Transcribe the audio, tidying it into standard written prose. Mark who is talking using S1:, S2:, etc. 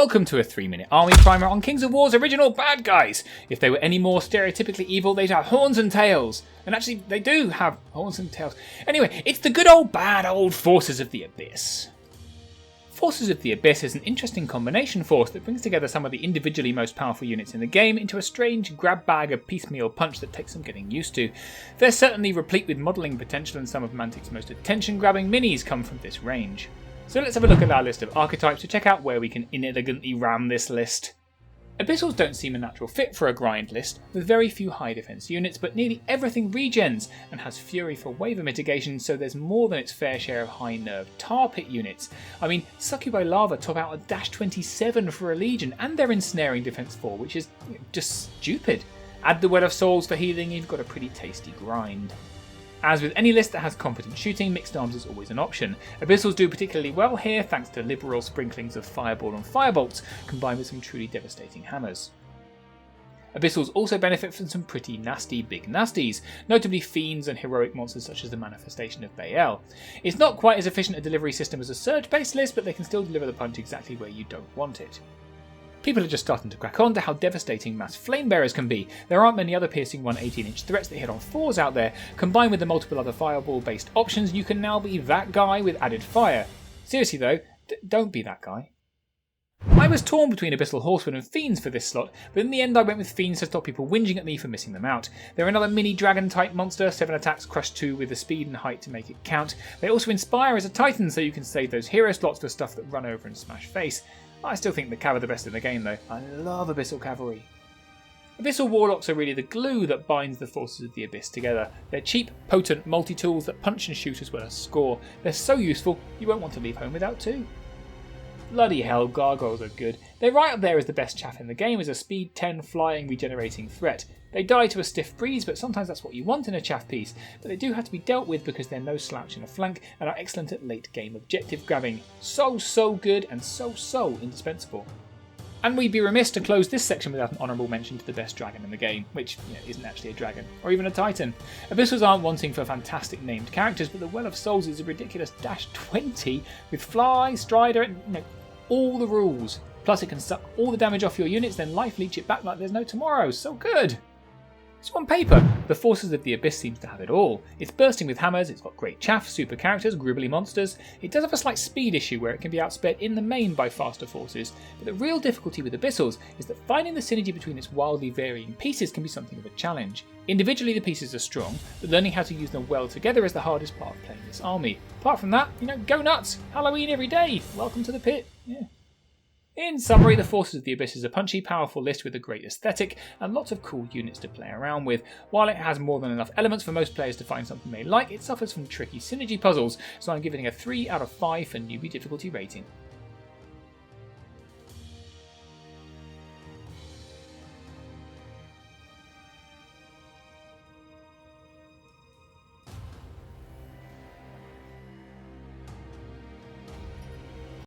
S1: Welcome to a 3-minute army primer on Kings of War's original bad guys. If they were any more stereotypically evil, they'd have horns and tails. And actually, they do have horns and tails. Anyway, it's the good old bad old Forces of the Abyss. Forces of the Abyss is an interesting combination force that brings together some of the individually most powerful units in the game into a strange grab bag of piecemeal punch that takes some getting used to. They're certainly replete with modelling potential, and some of Mantic's most attention-grabbing minis come from this range. So let's have a look at our list of archetypes to check out where we can inelegantly ram this list. Abyssals don't seem a natural fit for a grind list, with very few high defense units, but nearly everything regens and has Fury for waiver mitigation, so there's more than its fair share of high nerve tar pit units. I mean, Succubi Lava top out a -27 for a Legion, and they're ensnaring defense 4, which is just stupid. Add the Well of Souls for healing, you've got a pretty tasty grind. As with any list that has competent shooting, mixed arms is always an option. Abyssals do particularly well here thanks to liberal sprinklings of Fireball and Firebolts, combined with some truly devastating hammers. Abyssals also benefit from some pretty nasty big nasties, notably fiends and heroic monsters such as the Manifestation of Baal. It's not quite as efficient a delivery system as a surge-based list, but they can still deliver the punch exactly where you don't want it. People are just starting to crack on to how devastating mass flamebearers can be. There aren't many other piercing 118-inch threats that hit on 4s out there. Combined with the multiple other fireball-based options, you can now be that guy with added fire. Seriously though, don't be that guy. I was torn between Abyssal Horsemen and Fiends for this slot, but in the end I went with Fiends to stop people whinging at me for missing them out. They're another mini dragon type monster, 7 attacks, crush 2 with the speed and height to make it count. They also inspire as a Titan, so you can save those hero slots for stuff that run over and smash face. I still think the Cav are the best in the game though. I love Abyssal Cavalry. Abyssal Warlocks are really the glue that binds the Forces of the Abyss together. They're cheap, potent multi-tools that punch and shoot as well as score. They're so useful, you won't want to leave home without 2. Bloody hell, Gargoyles are good. They're right up there as the best chaff in the game as a speed 10 flying regenerating threat. They die to a stiff breeze, but sometimes that's what you want in a chaff piece, but they do have to be dealt with because they're no slouch in a flank and are excellent at late game objective grabbing. So good and so indispensable. And we'd be remiss to close this section without an honourable mention to the best dragon in the game, which isn't actually a dragon, or even a titan. Abyssals aren't wanting for fantastic named characters, but the Well of Souls is a ridiculous -20 with Fly, Strider, and all the rules. Plus it can suck all the damage off your units, then life leech it back like there's no tomorrow. So good! So on paper, the Forces of the Abyss seems to have it all. It's bursting with hammers, it's got great chaff, super characters, gribbly monsters. It does have a slight speed issue where it can be outsped in the main by faster forces, but the real difficulty with Abyssals is that finding the synergy between its wildly varying pieces can be something of a challenge. Individually the pieces are strong, but learning how to use them well together is the hardest part of playing this army. Apart from that, go nuts! Halloween every day! Welcome to the pit! Yeah. In summary, the Forces of the Abyss is a punchy, powerful list with a great aesthetic and lots of cool units to play around with. While it has more than enough elements for most players to find something they like, it suffers from tricky synergy puzzles, so I'm giving it a 3 out of 5 for newbie difficulty rating.